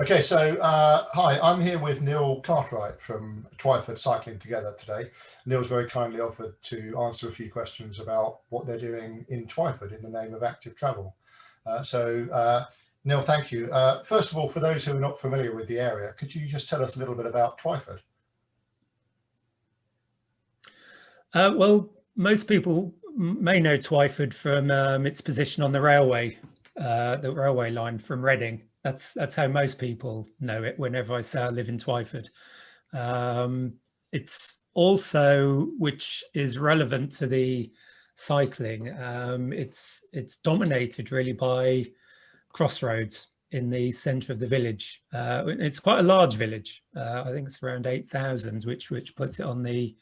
Okay, so hi, I'm here with Neil Cartwright from Twyford Cycling Together today. Neil's very kindly offered to answer a few questions about what they're doing in Twyford in the name of active travel. Neil, thank you. First of all, for those who are not familiar with the area, could you just tell us a little bit about Twyford? Well, most people may know Twyford from its position on the railway line from Reading. That's how most people know it whenever I say I live in Twyford. It's also, which is relevant to the cycling, it's dominated really by crossroads in the centre of the village. It's quite a large village. I think it's around 8,000, which puts it on the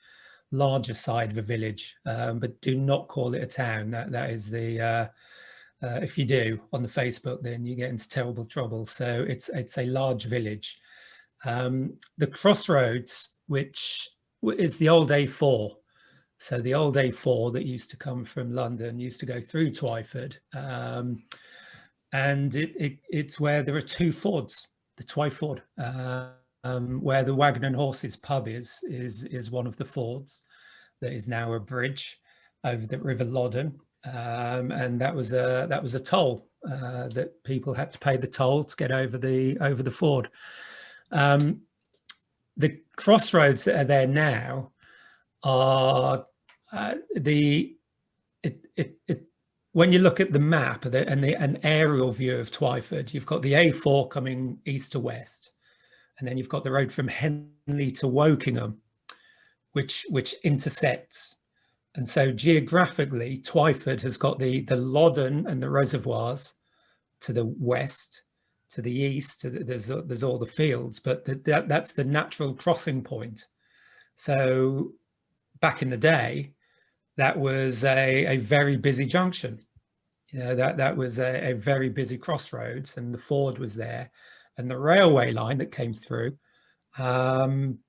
larger side of a village, but do not call it a town. That is the if you do on the Facebook, then you get into terrible trouble. So it's a large village. The crossroads, which is the old A4. So the old A4 that used to come from London used to go through Twyford, and it's where there are two fords. The Twyford, where the Wagon and Horses pub is one of the fords that is now a bridge over the River Loddon, and that was a toll that people had to pay the toll to get over the ford. The crossroads that are there now are when you look at the map and an aerial view of Twyford, you've got the A4 coming east to west, and then you've got the road from Henley to Wokingham, which intersects. And so geographically, Twyford has got the Loddon and the reservoirs to the west, to the east. There's all the fields, but that's the natural crossing point. So back in the day, that was a very busy junction. That was a very busy crossroads, and the ford was there, and the railway line that came through meant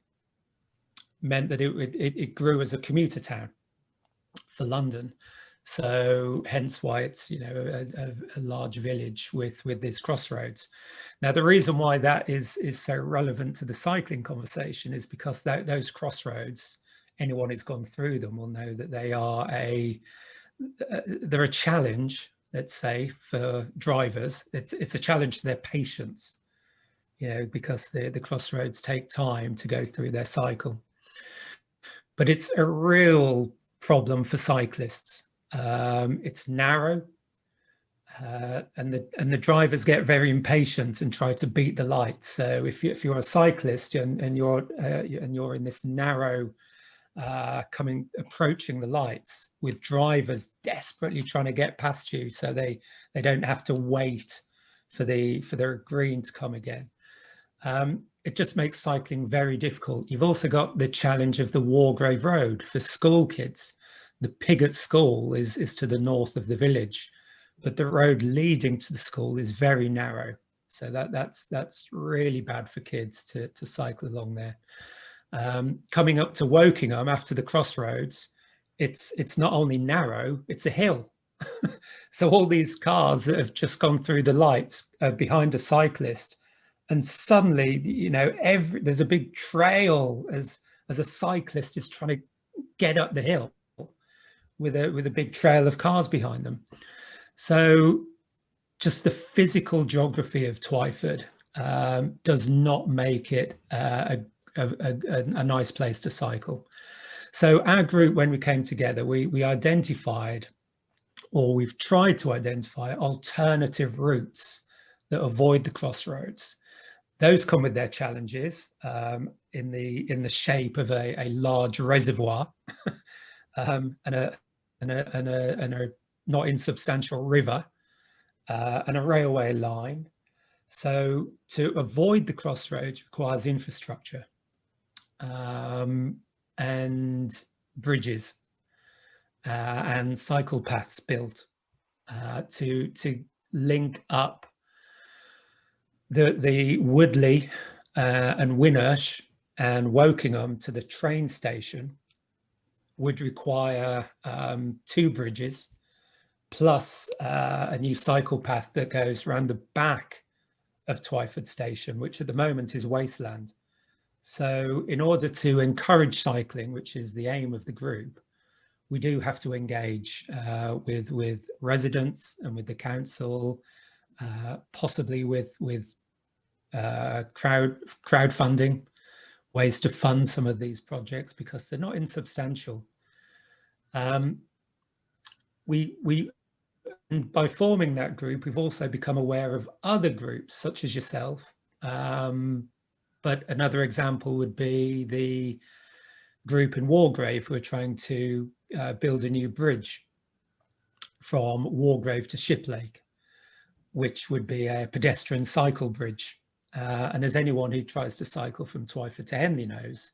that it grew as a commuter town for London. So hence why it's a large village with this crossroads. Now the reason why that is so relevant to the cycling conversation is because those crossroads, anyone who's gone through them will know that they're a challenge, let's say, for drivers. It's a challenge to their patience, because the crossroads take time to go through their cycle. But it's a real problem for cyclists. It's narrow, and the drivers get very impatient and try to beat the lights. So if you're a cyclist and you're in this narrow, approaching the lights with drivers desperately trying to get past you, so they don't have to wait for their green to come again. It just makes cycling very difficult. You've also got the challenge of the Wargrave Road for school kids. The Pigott School is to the north of the village, but the road leading to the school is very narrow. So that's really bad for kids to cycle along there. Coming up to Wokingham after the crossroads, it's not only narrow, it's a hill. So all these cars that have just gone through the lights are behind a cyclist, and suddenly there's a big trail as a cyclist is trying to get up the hill with a big trail of cars behind them. So just the physical geography of Twyford does not make it a nice place to cycle. So our group, when we came together, we identified, or we've tried to identify, alternative routes that avoid the crossroads. Those come with their challenges in the shape of a large reservoir and a not insubstantial river and a railway line. So to avoid the crossroads requires infrastructure and bridges and cycle paths built to link up the Woodley and Winnersh and Wokingham to the train station. Would require 2 bridges plus a new cycle path that goes around the back of Twyford Station, which at the moment is wasteland. So in order to encourage cycling, which is the aim of the group, we do have to engage with residents and with the council, possibly with crowdfunding, ways to fund some of these projects, because they're not insubstantial. By forming that group, we've also become aware of other groups such as yourself. But another example would be the group in Wargrave who are trying to build a new bridge from Wargrave to Shiplake, which would be a pedestrian cycle bridge. And as anyone who tries to cycle from Twyford to Henley knows,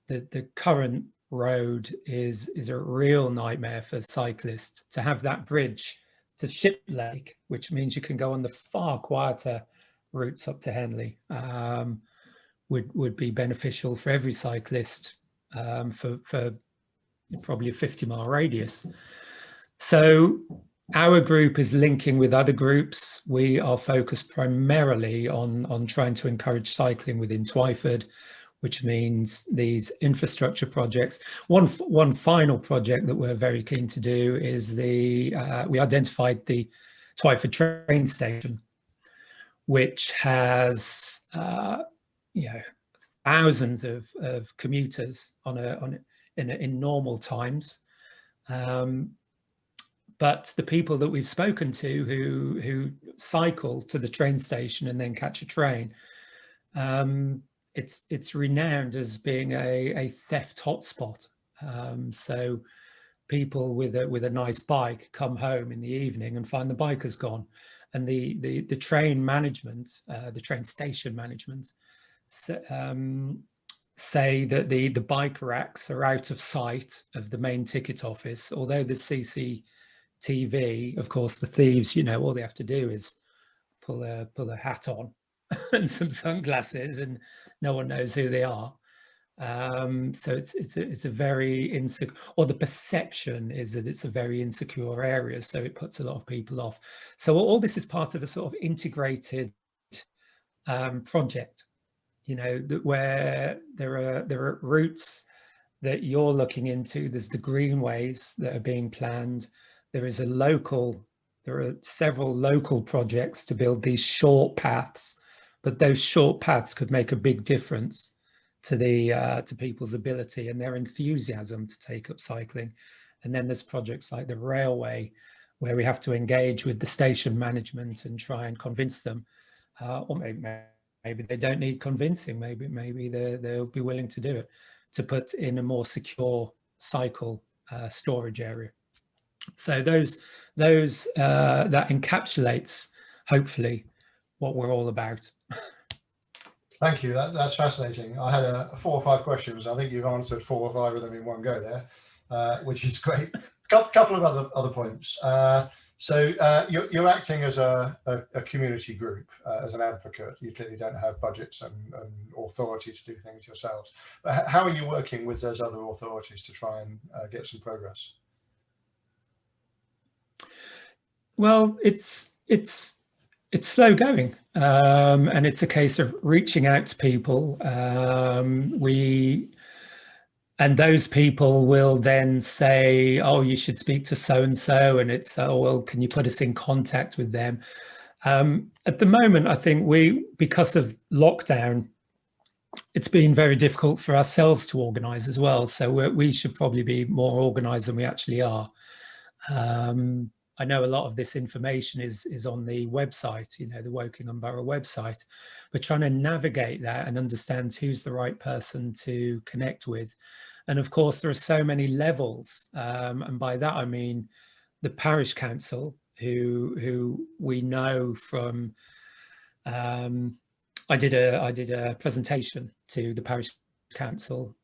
the current road is a real nightmare for cyclists. To have that bridge to Shiplake, which means you can go on the far quieter routes up to Henley, would be beneficial for every cyclist for probably a 50-mile radius. So our group is linking with other groups. We are focused primarily on trying to encourage cycling within Twyford, which means these infrastructure projects. One final project that we're very keen to do is we identified the Twyford train station, which has thousands of commuters in normal times. But the people that we've spoken to who cycle to the train station and then catch a train, it's renowned as being a theft hotspot. So people with a nice bike come home in the evening and find the bike has gone, and the train management, the train station management, say that the bike racks are out of sight of the main ticket office. Although the CCTV, of course, the thieves, all they have to do is pull a hat on and some sunglasses, and no one knows who they are. So it's a very insecure, or the perception is that it's a very insecure area, so it puts a lot of people off. So all this is part of a sort of integrated project, where there are routes that you're looking into. There's the greenways that are being planned. There are several local projects to build these short paths, but those short paths could make a big difference to people's ability and their enthusiasm to take up cycling. And then there's projects like the railway, where we have to engage with the station management and try and convince them, or maybe they don't need convincing. Maybe they'll be willing to do it, to put in a more secure cycle storage area. So that encapsulates, hopefully, what we're all about. Thank you. That's fascinating. I had 4 or 5 questions. I think you've answered 4 or 5 of them in one go there, which is great. Couple of other points. So you're acting as a community group, as an advocate. You clearly don't have budgets and authority to do things yourselves. But how are you working with those other authorities to try and get some progress? Well, it's slow going, and it's a case of reaching out to people. And those people will then say, "Oh, you should speak to so and so," and it's, "Oh, well, can you put us in contact with them?" At the moment, I think because of lockdown, it's been very difficult for ourselves to organise as well. So we should probably be more organised than we actually are. I know a lot of this information is on the website, the Wokingham Borough website. We're trying to navigate that and understand who's the right person to connect with. And of course, there are so many levels. And by that, I mean the parish council, who we know from, I did a presentation to the parish council.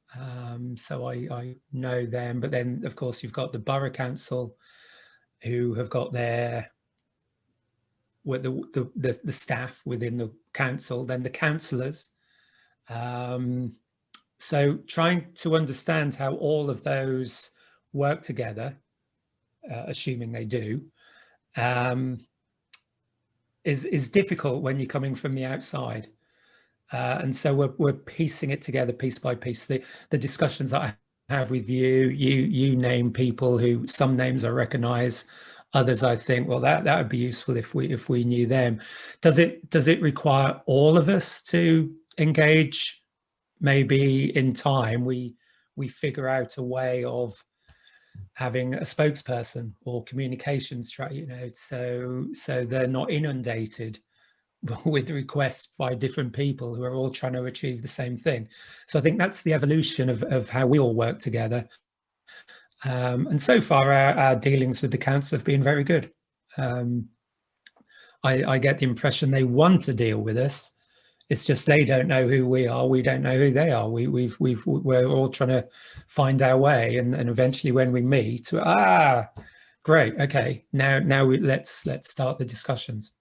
So I know them, but then of course you've got the borough council, who have got the staff within the council, then the councillors. So trying to understand how all of those work together, assuming they do, is difficult when you're coming from the outside. And so we're piecing it together piece by piece. The discussions that I have with you name people who, some names I recognize, others I think, well, that would be useful if we knew them. Does it require all of us to engage? Maybe in time we figure out a way of having a spokesperson or communications so they're not inundated with requests by different people who are all trying to achieve the same thing. So I think that's the evolution of how we all work together. And so far our dealings with the council have been very good. I get the impression they want to deal with us. It's just they don't know who we are. We don't know who they are. We're all trying to find our way, and eventually when we meet, great, okay, now let's start the discussions.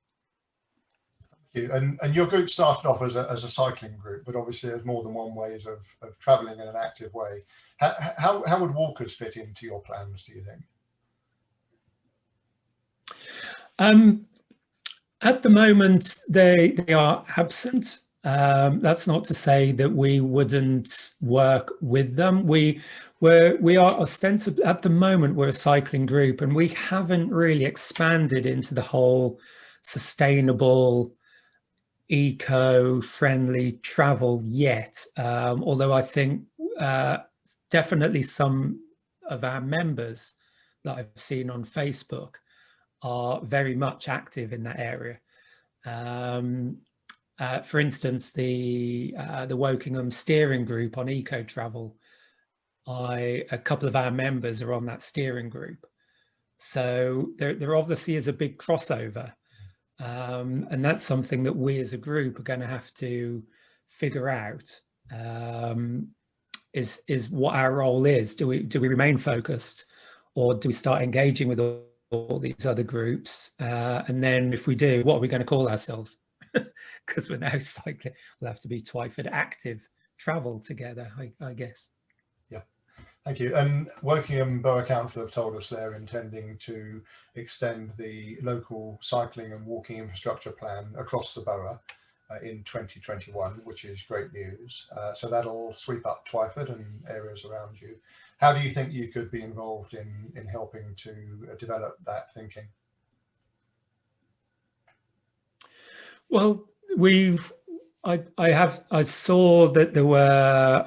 Thank you. And your group started off as a cycling group, but obviously there's more than one ways of travelling in an active way. How would walkers fit into your plans, do you think? At the moment, they are absent. That's not to say that we wouldn't work with them. We are ostensibly, at the moment, we're a cycling group, and we haven't really expanded into the whole sustainable, eco-friendly travel yet. Although I think definitely some of our members that I've seen on Facebook are very much active in that area. For instance, the Wokingham steering group on eco travel, a couple of our members are on that steering group. So there obviously is a big crossover. And that's something that we as a group are going to have to figure out, is what our role is. Do we remain focused, or do we start engaging with all these other groups? And then if we do, what are we going to call ourselves? Because we're now cycling, we'll have to be Twyford Active Travel Together, I guess. Yeah, thank you. And Wokingham Borough Council have told us they're intending to extend the local cycling and walking infrastructure plan across the borough in 2021, which is great news. So that'll sweep up Twyford and areas around you. How do you think you could be involved in helping to develop that thinking? Well, I saw that there were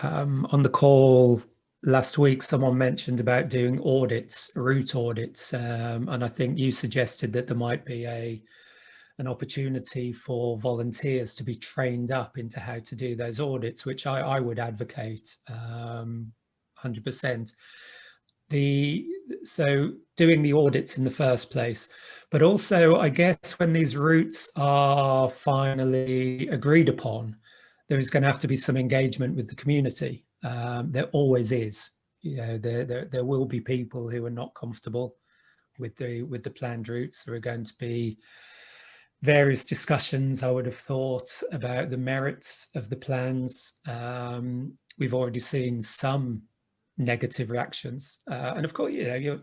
on the call last week, someone mentioned about doing audits, route audits, and I think you suggested that there might be an opportunity for volunteers to be trained up into how to do those audits, which I would advocate 100%. So doing the audits in the first place, but also I guess when these routes are finally agreed upon, there is going to have to be some engagement with the community. There always is. You know, there will be people who are not comfortable with the planned routes. There are going to be various discussions, I would have thought, about the merits of the plans. We've already seen some negative reactions, and of course, you know,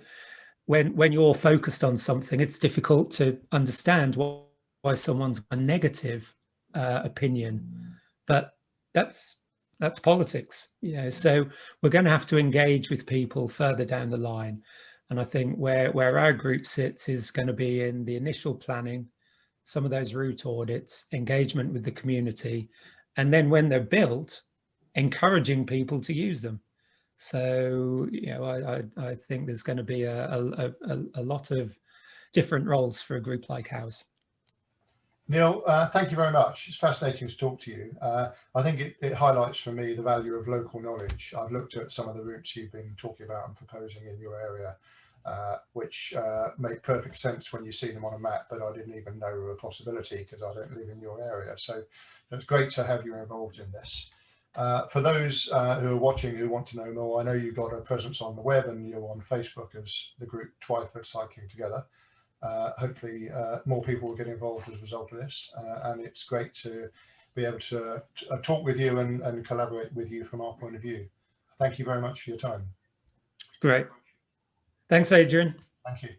when you're focused on something, it's difficult to understand why someone's a negative opinion, but that's politics, you know. So we're going to have to engage with people further down the line, and I think where our group sits is going to be in the initial planning, some of those route audits, engagement with the community, and then when they're built, encouraging people to use them. So, you know, I think there's going to be a lot of different roles for a group like ours. Neil, thank you very much. It's fascinating to talk to you. I think it highlights for me the value of local knowledge. I've looked at some of the routes you've been talking about and proposing in your area, which make perfect sense when you see them on a map, but I didn't even know were a possibility because I don't live in your area. So it's great to have you involved in this. For those who are watching who want to know more, I know you've got a presence on the web and you're on Facebook as the group Twyford Cycling Together. Hopefully more people will get involved as a result of this, and it's great to be able to talk with you and collaborate with you from our point of view. Thank you very much for your time. Great. Thanks, Adrian. Thank you.